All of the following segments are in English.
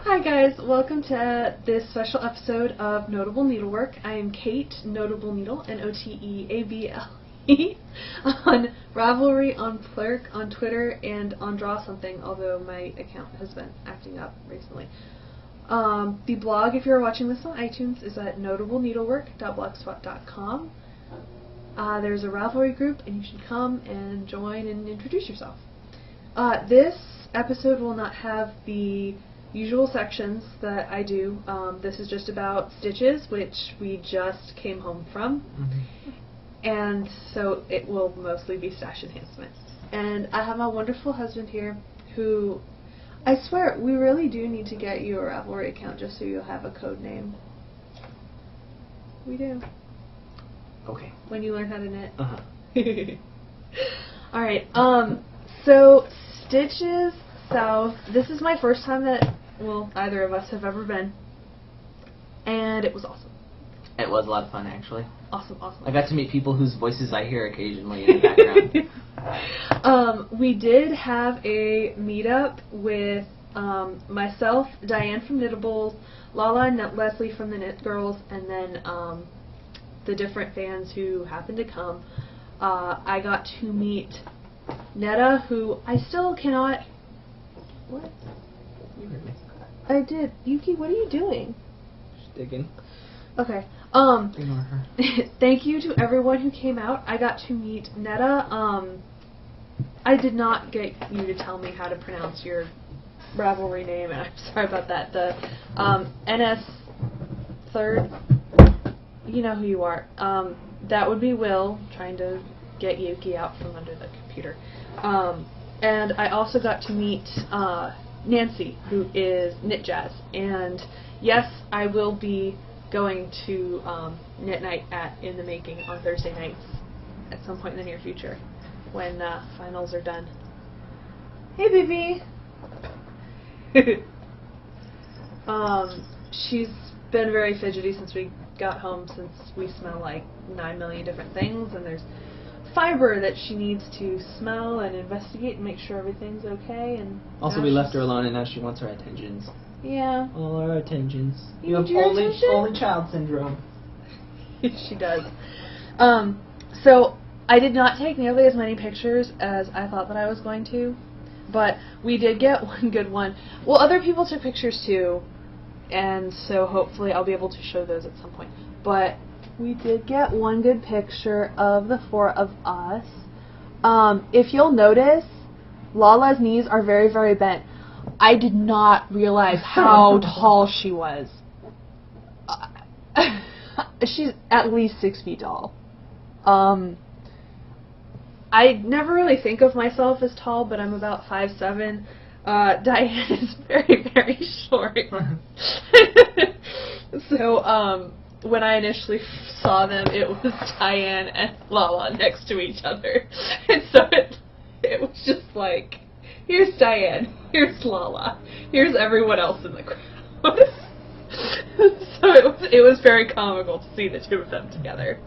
Hi guys, welcome to this special episode of Notable Needlework. I am Kate, Notable Needle, Noteable, on Ravelry, on Plurk, on Twitter, and on Draw Something, although my account has been acting up recently. The blog, if you're watching this on iTunes, is at notableneedlework.blogspot.com. There's a Ravelry group, and you should come and join and introduce yourself. This episode will not have the usual sections that I do. This is just about stitches, which we just came home from. And so it will mostly be stash enhancement. And I have my wonderful husband here who, I swear, we really do need to get you a Ravelry account just so you'll have a code name. We do. Okay. When you learn how to knit. Alright, so Stitches South, this is my first time that, well, either of us have ever been. And it was awesome. It was a lot of fun, actually. Awesome. I got to meet people whose voices I hear occasionally in the background. We did have a meetup with myself, Diane from Knittables, Lala and Leslie from the Knit Girls, and then the different fans who happened to come. I got to meet Netta, who I still cannot... What? You heard me. I did. Yuki, what are you doing? Just digging. Okay. Ignore her. Thank you to everyone who came out. I got to meet Netta. I did not get you to tell me how to pronounce your Ravelry name, and I'm sorry about that. The NS Third, you know who you are. That would be Will, trying to get Yuki out from under the computer. And I also got to meet Nancy, who is Knit Jazz. And yes, I will be going to Knit Night at In the Making on Thursday nights at some point in the near future when finals are done. Hey, baby! She's been very fidgety since we got home, since we smell like 9 million different things, and there's fiber that she needs to smell and investigate and make sure everything's okay. And also, we left her alone, and now she wants our attentions. Yeah. All our attentions. You have only child syndrome. She does. So I did not take nearly as many pictures as I thought that I was going to, but we did get one good one. Well, other people took pictures too, and so hopefully I'll be able to show those at some point. But we did get one good picture of the four of us. If you'll notice, Lala's knees are very, very bent. I did not realize how tall she was. She's at least 6 feet tall. I never really think of myself as tall, but I'm about 5'7". Diane is very, very short. So, when I initially saw them, it was Diane and Lala next to each other. And so it was just like, here's Diane, here's Lala, here's everyone else in the crowd. So it was very comical to see the two of them together.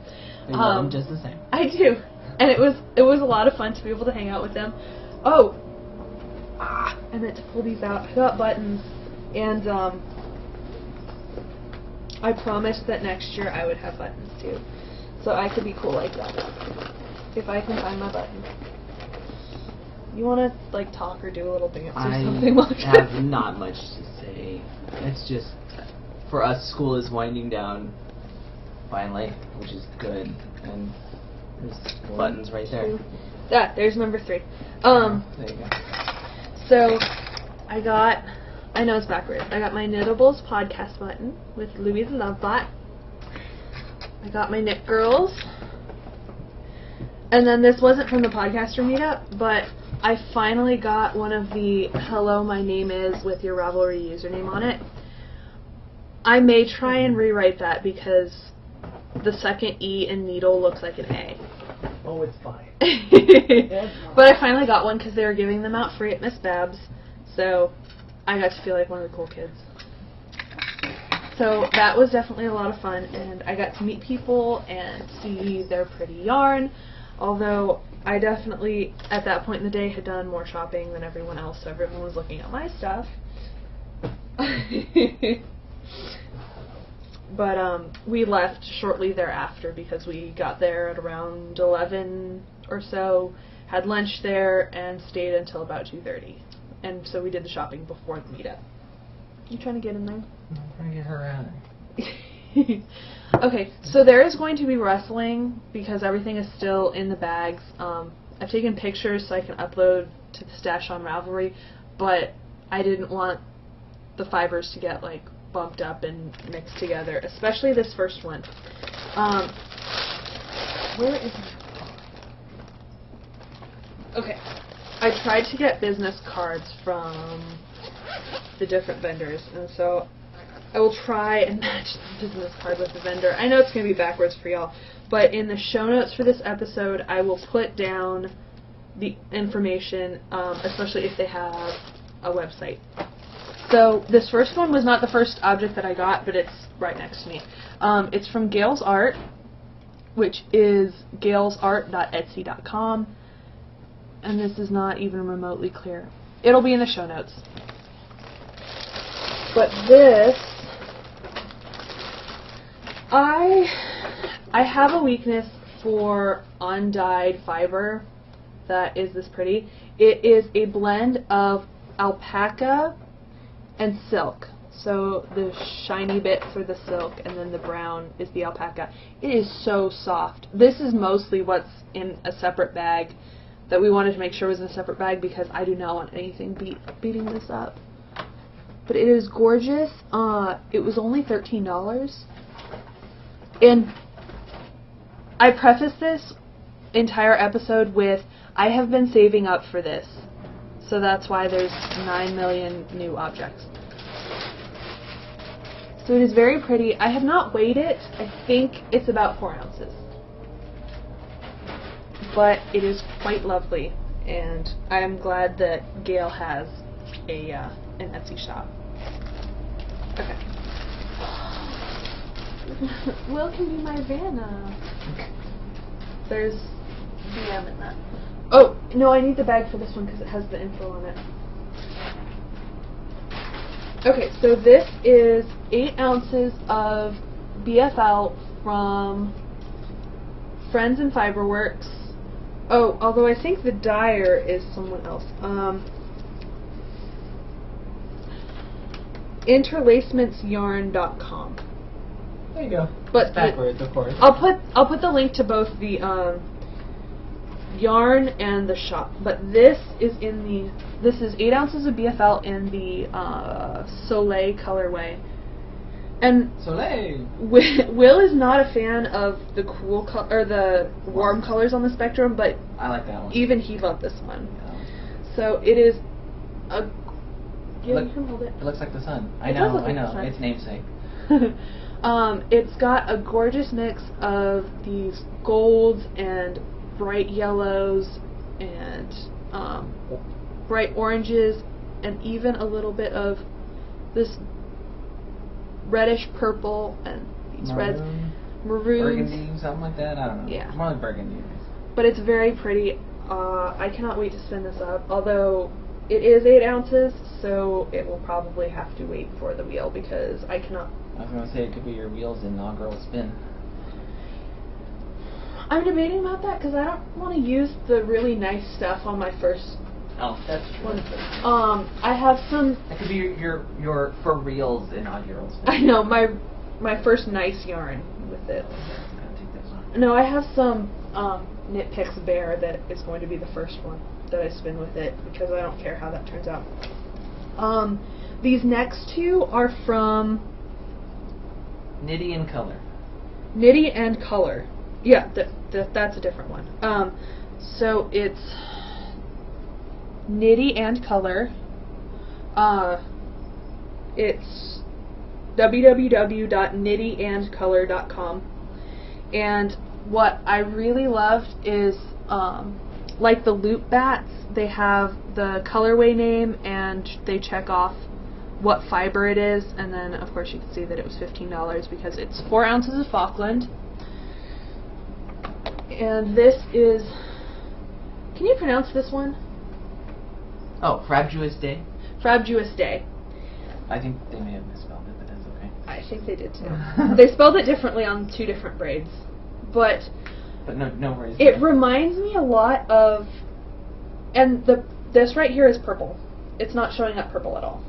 I love them just the same. I do. And it was a lot of fun to be able to hang out with them. Oh, I meant to pull these out. I got buttons, and I promised that next year I would have buttons too, so I could be cool like that. If I can find my buttons. You want to like talk or do a little dance or something like that? I have not much to say. It's just, for us, school is winding down, finally, which is good. And there's buttons right there. Yeah, there's number 3. There you go. So, I know it's backwards. I got my Knittables podcast button with Louie the Lovebot. I got my Knit Girls. And then this wasn't from the podcaster meetup, but I finally got one of the "Hello, my name is" with your Ravelry username on it. I may try and rewrite that because the second E in needle looks like an A. Oh, it's fine. But I finally got one because they were giving them out free at Miss Babs, so I got to feel like one of the cool kids. So that was definitely a lot of fun, and I got to meet people and see their pretty yarn, although I definitely, at that point in the day, had done more shopping than everyone else, so everyone was looking at my stuff. But we left shortly thereafter because we got there at around 11 or so, had lunch there, and stayed until about 2:30. And so we did the shopping before the meetup. You trying to get in there? I'm trying to get her out. Okay, so there is going to be wrestling because everything is still in the bags. I've taken pictures so I can upload to the Stash on Ravelry, but I didn't want the fibers to get like bumped up and mixed together, especially this first one. Where is my... Okay, I tried to get business cards from the different vendors, and so I will try and match the business card with the vendor. I know it's going to be backwards for y'all, but in the show notes for this episode, I will put down the information, especially if they have a website. So this first one was not the first object that I got, but it's right next to me. It's from Gales Art, which is galesart.etsy.com, and this is not even remotely clear. It'll be in the show notes. But this, I have a weakness for undyed fiber that is this pretty. It is a blend of alpaca and silk. So the shiny bits are the silk and then the brown is the alpaca. It is so soft. This is mostly what's in a separate bag that we wanted to make sure was in a separate bag because I do not want anything beating this up. But it is gorgeous. It was only $13. And I preface this entire episode with, I have been saving up for this. So that's why there's 9 million new objects. So it is very pretty. I have not weighed it. I think it's about 4 ounces. But it is quite lovely. And I am glad that Gail has an Etsy shop. Okay. Will can be my Vanna. There's DM in that. Oh, no, I need the bag for this one because it has the info on it. Okay, so this is 8 ounces of BFL from Friends and Fiberworks. Oh, although I think the dyer is someone else. Interlacementsyarn.com. There you go. But it's backwards, of course. I'll put the link to both the yarn and the shop. But this is 8 ounces of BFL in the Soleil colorway. And Soleil. Will is not a fan of the cool or the warm colors on the spectrum, but I like that one. even he loved this one. Yeah. So it is a. Yeah, Look, you can hold it. It looks like the sun. It does look like the sun. It's namesake. It's got a gorgeous mix of these golds and bright yellows and bright oranges and even a little bit of this reddish purple and these reds, maroons. Burgundy, something like that. I don't know. Yeah. More like burgundy. But it's very pretty. I cannot wait to spin this up, although it is 8 ounces, so it will probably have to wait for the wheel because I cannot. I was going to say it could be your wheel's inaugural spin. I'm debating about that because I don't want to use the really nice stuff on my first Oh, that's one. I have some. That could be your for reals inaugural spin. I know my first nice yarn with it. Gotta take this one. No, I have some Knit Picks Bear that is going to be the first one that I spin with it because I don't care how that turns out. These next two are from Knitty and Color. Knitty and Color. Yeah, that's a different one. So it's Knitty and Color. It's www.knittyandcolor.com. And what I really loved is, like the loop bats, they have the colorway name and they check off what fiber it is, and then of course you can see that it was $15 because it's 4 ounces of Falkland. And this is, can you pronounce this one? Oh, Frabjous Day. Frabjous Day. I think they may have misspelled it, but that's okay. I think they did too. They spelled it differently on 2 different braids, but no worries. it reminds me a lot of, and this right here is purple. It's not showing up purple at all.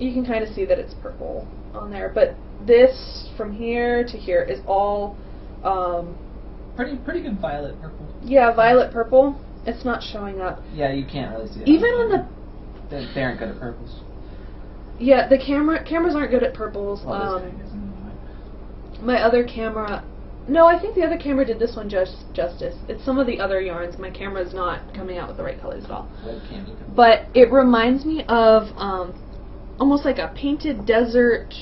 You can kind of see that it's purple on there, but this from here to here is all pretty good violet purple. Yeah, violet purple. It's not showing up. Yeah, you can't really see it. Even on the they aren't good at purples. Yeah, the cameras aren't good at purples. Well, this guy isn't. My other camera, no, I think the other camera did this one justice. It's some of the other yarns. My camera's not coming out with the right colors at all. Webcam, you can. But it reminds me of almost like a painted desert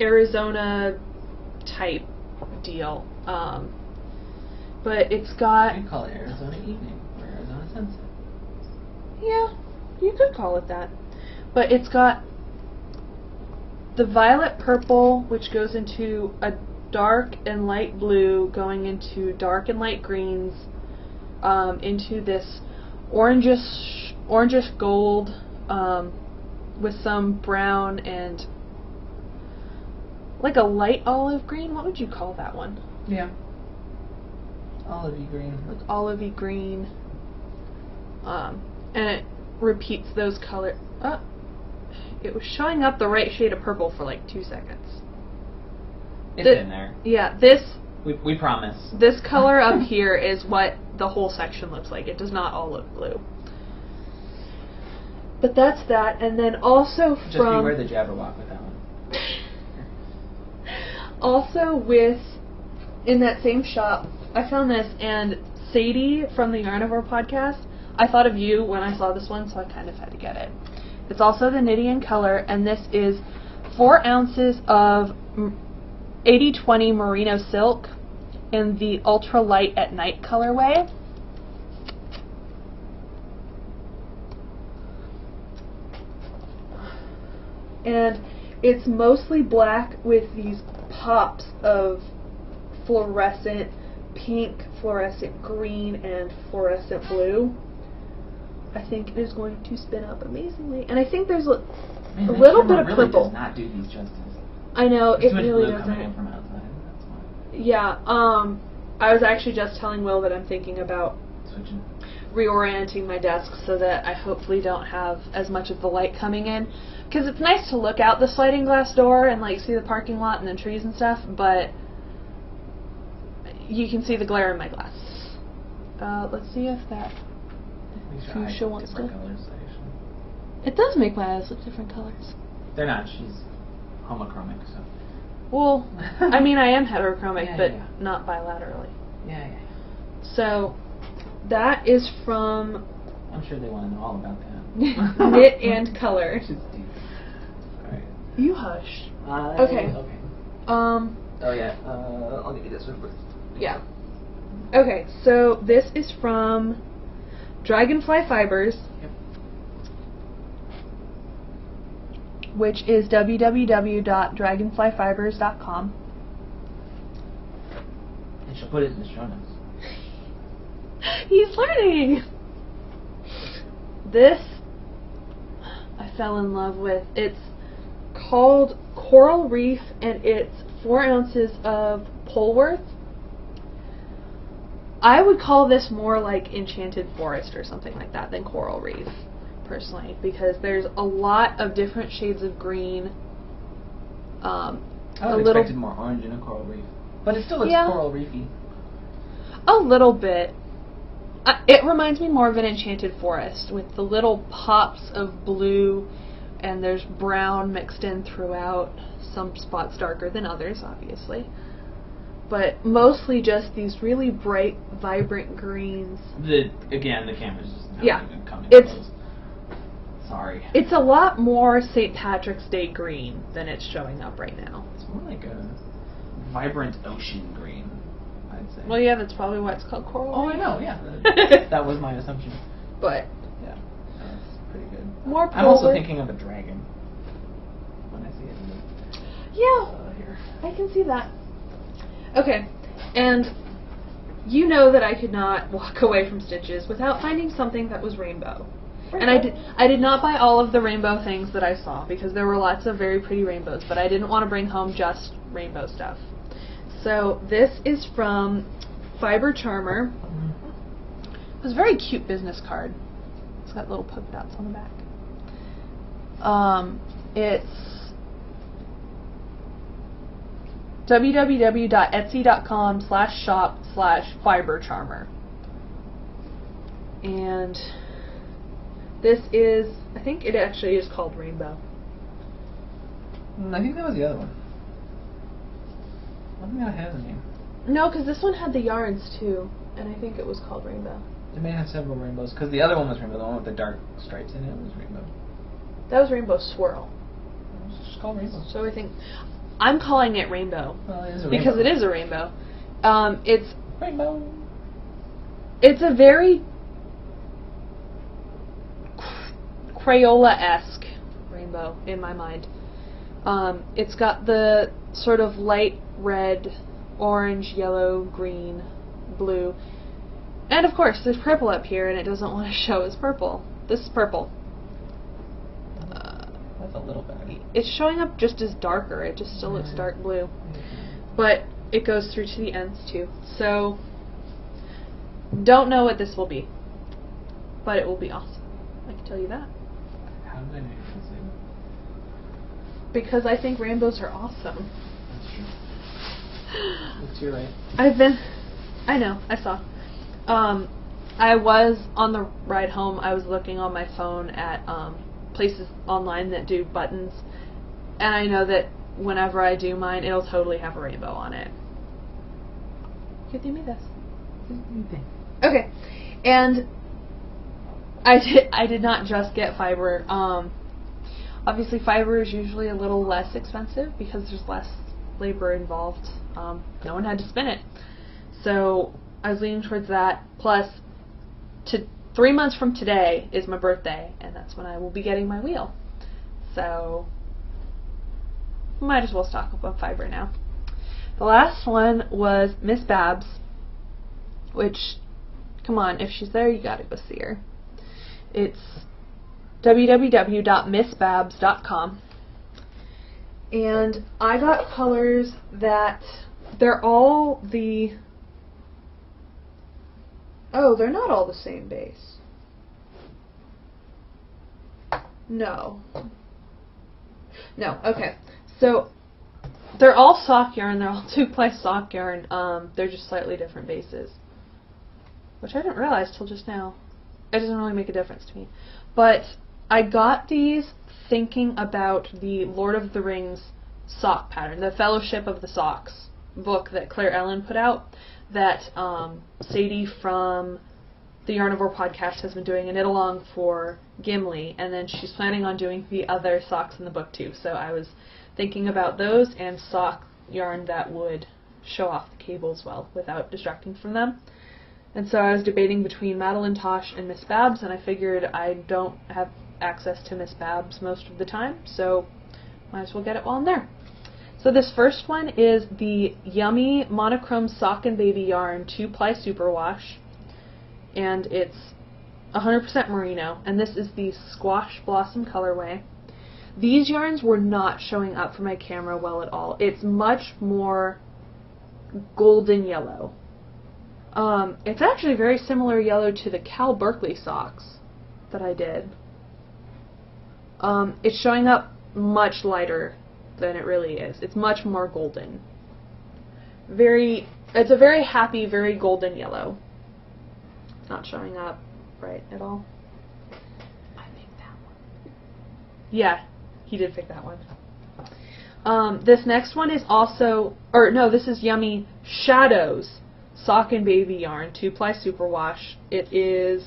Arizona type deal. But it's got. You could call it Arizona Evening or Arizona Sunset. Yeah, you could call it that. But it's got the violet purple, which goes into a dark and light blue, going into dark and light greens, into this orangish gold, with some brown and like a light olive green. What would you call that one? Yeah. Olivey green. Like olivey green. And it repeats those colors. It was showing up the right shade of purple for like 2 seconds. It's in there. Yeah, we promise. This color up here is what the whole section looks like. It does not all look blue. But that's that, and then also Just beware the Jabberwock with that one. Also in that same shop, I found this, and Sadie from the Yarnivore podcast, I thought of you when I saw this one, so I kind of had to get it. It's also the Nidian color, and this is 4 ounces of 80/20 merino silk in the ultra light at night colorway. And it's mostly black with these pops of fluorescent pink, fluorescent green, and fluorescent blue. I think it is going to spin up amazingly. And I think there's a little bit of really purple. Does not do these justice. I know, There's it too much really blue doesn't. coming in from outside. That's why. Yeah, I was actually just telling Will that I'm thinking about Switching. reorienting my desk so that I hopefully don't have as much of the light coming in. Because it's nice to look out the sliding glass door and like see the parking lot and the trees and stuff, but you can see the glare in my glass. Let's see if that fuchsia wants to. Colors, actually. It does make my eyes look different colors. They're not. She's homochromic, so. Well, I mean, I am heterochromic, Yeah, but yeah. not bilaterally. Yeah. So, that is from I'm sure they want to know all about that. Knit and Color. Which is deep. Alright. You hush. Okay. Oh yeah. I'll give you this one first. yeah. Okay, so this is from Dragonfly Fibers, Yep. which is www.dragonflyfibers.com. And she'll put it in the show notes. He's learning! This I fell in love with. It's called Coral Reef, and it's 4 ounces of Polworth. I would call this more like Enchanted Forest or something like that than Coral Reef, personally, because there's a lot of different shades of green. I would have expected more orange in a coral reef. But it still looks coral reefy. A little bit. It reminds me more of an Enchanted Forest with the little pops of blue, and there's brown mixed in throughout. Some spots darker than others, obviously. But mostly just these really bright, vibrant greens. Again, the camera's just not even coming close. Sorry. It's a lot more St. Patrick's Day green than it's showing up right now. It's more like a vibrant ocean green, I'd say. Well, yeah, that's probably why it's called Coral Oh, Reef. I know, yeah. That was my assumption. But yeah, that's pretty good. More I'm also polar. thinking of a dragon when I see it here. I can see that. Okay, and you know that I could not walk away from Stitches without finding something that was rainbow. And I did not buy all of the rainbow things that I saw because there were lots of very pretty rainbows, but I didn't want to bring home just rainbow stuff. So this is from Fiber Charmer. It was a very cute business card. It's got little polka dots on the back. It's www.etsy.com/shop/fibercharmer. And this is, I think it actually is called Rainbow. I think that was the other one. I don't think I have the name. No, because this one had the yarns too, and I think it was called Rainbow. It may have several rainbows, because the other one was rainbow. The one with the dark stripes in it was rainbow. That was Rainbow Swirl. It's just called rainbow. So I think I'm calling it Rainbow Well, it is a because rainbow. it is a rainbow. It's Rainbow. It's a very Crayola-esque rainbow in my mind. It's got the sort of light red, orange, yellow, green, blue, and of course there's purple up here, and it doesn't want to show as purple. This is purple. That's a little better. It's showing up just as darker. It just still looks dark blue, but it goes through to the ends too. So don't know what this will be, but it will be awesome. I can tell you that. How did I know you could say that? Because I think rainbows are awesome. That's true. That's your right. I know, I saw. I was, on the ride home, I was looking on my phone at places online that do buttons, and I know that whenever I do mine, it'll totally have a rainbow on it. You do me this. Okay, and I did not just get fiber. Obviously, fiber is usually a little less expensive because there's less labor involved. No one had to spin it, so I was leaning towards that. Plus, 3 months from today is my birthday, and that's when I will be getting my wheel. So, might as well stock up on fiber now. The last one was Miss Babs, which, come on, if she's there, you gotta go see her. It's www.missbabs.com, and I got colors that they're all the... Oh, they're not all the same base. No. No, okay. So, they're all sock yarn. They're all 2-ply sock yarn. They're just slightly different bases. Which I didn't realize till just now. It doesn't really make a difference to me. But I got these thinking about the Lord of the Rings sock pattern, the Fellowship of the Socks book that Claire Ellen put out, that Sadie from the Yarnivore podcast has been doing a knit-along for Gimli, and then she's planning on doing the other socks in the book too. So I was thinking about those and sock yarn that would show off the cables well without distracting from them. And so I was debating between Madeline Tosh and Miss Babs, and I figured I don't have access to Miss Babs most of the time, so might as well get it while I'm there. So this first one is the Yummy Monochrome Sock and Baby Yarn 2-ply Superwash, and it's 100% merino, and this is the Squash Blossom colorway. These yarns were not showing up for my camera well at all. It's much more golden yellow. It's actually very similar yellow to the Cal Berkeley socks that I did. It's showing up much lighter than it really is. It's much more golden. It's a very happy, very golden yellow. It's not showing up right at all. I picked that one. Yeah, he did pick that one. This next one is also, this is Yummy Shadows Sock and Baby Yarn 2-ply Superwash. It is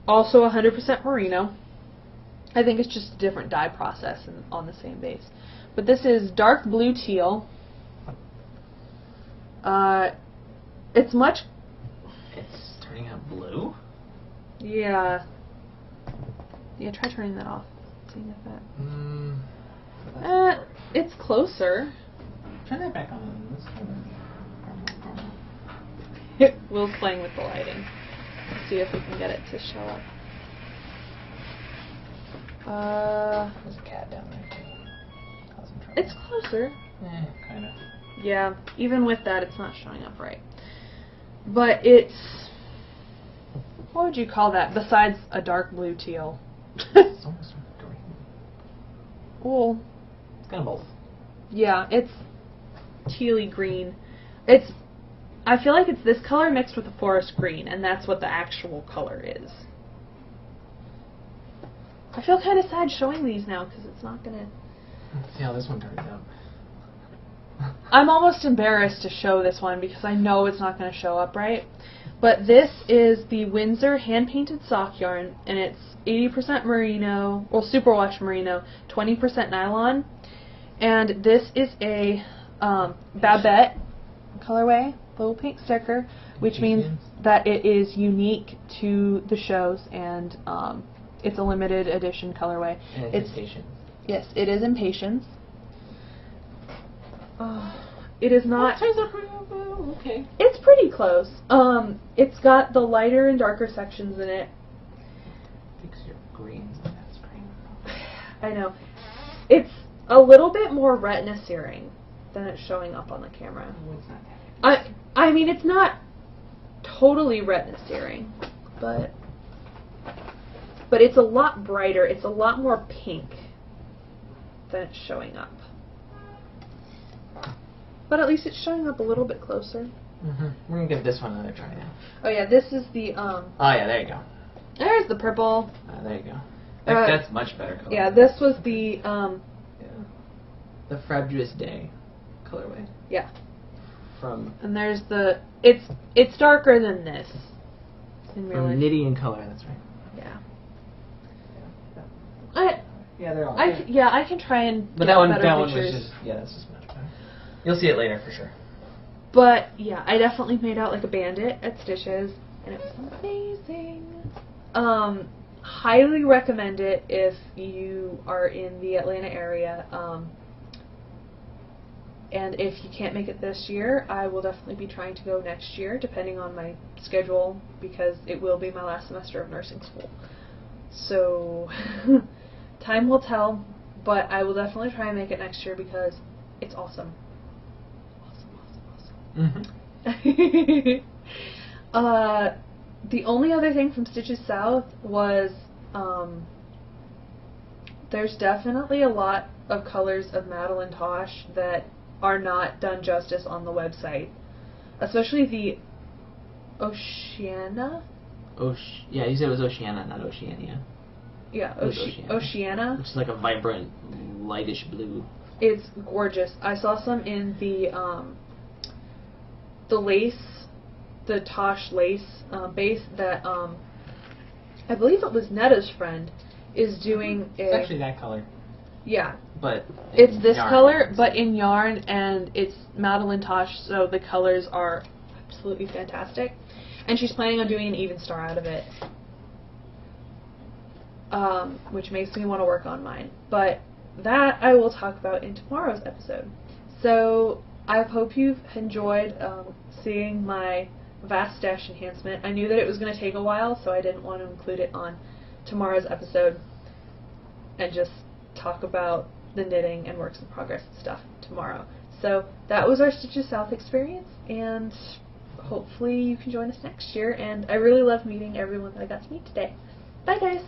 also 100% merino. I think it's just a different dye process on the same base. But this is dark blue teal. It's turning out blue? Yeah. Yeah, try turning that off. Seeing if that... it's closer. Turn that back on. Will's playing with the lighting. Let's see if we can get it to show up. There's a cat down there too. Causing trouble. It's closer. Kind of. Yeah, even with that, it's not showing up right. But it's... What would you call that besides a dark blue teal? It's almost green. Well, It's kind of both. yeah, it's tealy green. It's... I feel like it's this color mixed with a forest green, and that's what the actual color is. I feel kind of sad showing these now, because it's not going to... Let's see how this one turns out. I'm almost embarrassed to show this one because I know it's not going to show up right. But this is the Windsor hand-painted sock yarn, and it's 80% merino, well, superwash merino, 20% nylon. And this is a Babette colorway, little pink sticker, which means that it is unique to the shows, and it's a limited edition colorway. And it's Patience. Yes, it is in Patience. It is not... Okay. It's pretty close. It's got the lighter and darker sections in it. Fix your greens on that screen. I know. It's a little bit more retina searing than it's showing up on the camera. Oh, it's not that. I mean, it's not totally retina searing, but it's a lot brighter. It's a lot more pink than it's showing up. But at least it's showing up a little bit closer. We're gonna give this one another try now. Oh yeah, this is the Oh yeah, there you go. There's the purple. There you go. That's much better color. Yeah, this was the Yeah. The Frabjous Day colorway. yeah. From And there's it's darker than this in real life. Nitty in color. That's right. Yeah. Yeah, they're all. I can try and But get that one better was pictures. just that's just much better. You'll see it later for sure. But yeah, I definitely made out like a bandit at Stitches, and it was amazing. Highly recommend it if you are in the Atlanta area. And if you can't make it this year, I will definitely be trying to go next year, depending on my schedule, because it will be my last semester of nursing school. So, time will tell, but I will definitely try and make it next year because it's awesome. The only other thing from Stitches South was there's definitely a lot of colors of Madeline Tosh that are not done justice on the website, especially the Oceana. Yeah, you said it was Oceana, not Oceania. Yeah, It was Oceana. Oceana. Which is like a vibrant, lightish blue. It's gorgeous. I saw some in the lace, the Tosh lace base that I believe it was Netta's friend is doing It's actually that color, yeah. but It's this yarn. color, but in yarn, and it's Madeline Tosh, so the colors are absolutely fantastic. And she's planning on doing an even star out of it, which makes me want to work on mine. But that I will talk about in tomorrow's episode. So I hope you've enjoyed seeing my vast stash enhancement. I knew that it was going to take a while, so I didn't want to include it on tomorrow's episode and just talk about the knitting and works in progress and stuff tomorrow. So that was our Stitches South experience, and hopefully you can join us next year. And I really love meeting everyone that I got to meet today. Bye guys!